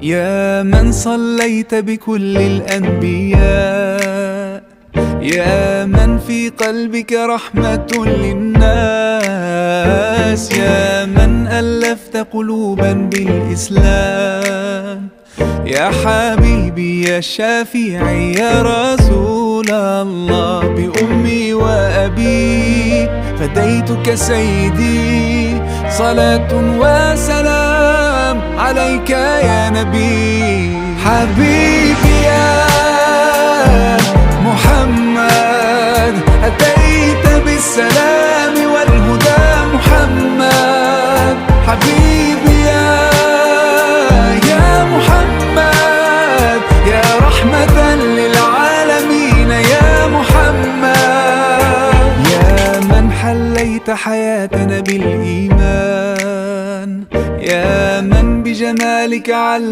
يا من صليت بكل الأنبياء، يا من في قلبك رحمة للناس، يا من ألفت قلوبا بالإسلام، يا حبيبي يا شافعي يا رسول الله، بأمي وأبي فديتك سيدي، صلاة وسلام عليك يا نبي. حبيبي يا محمد أتيت بالسلام والهدى محمد، حبيبي يا محمد يا رحمة للعالمين يا محمد، يا من حليت حياتنا بالإيمان، يا من بجمالك علّمتنا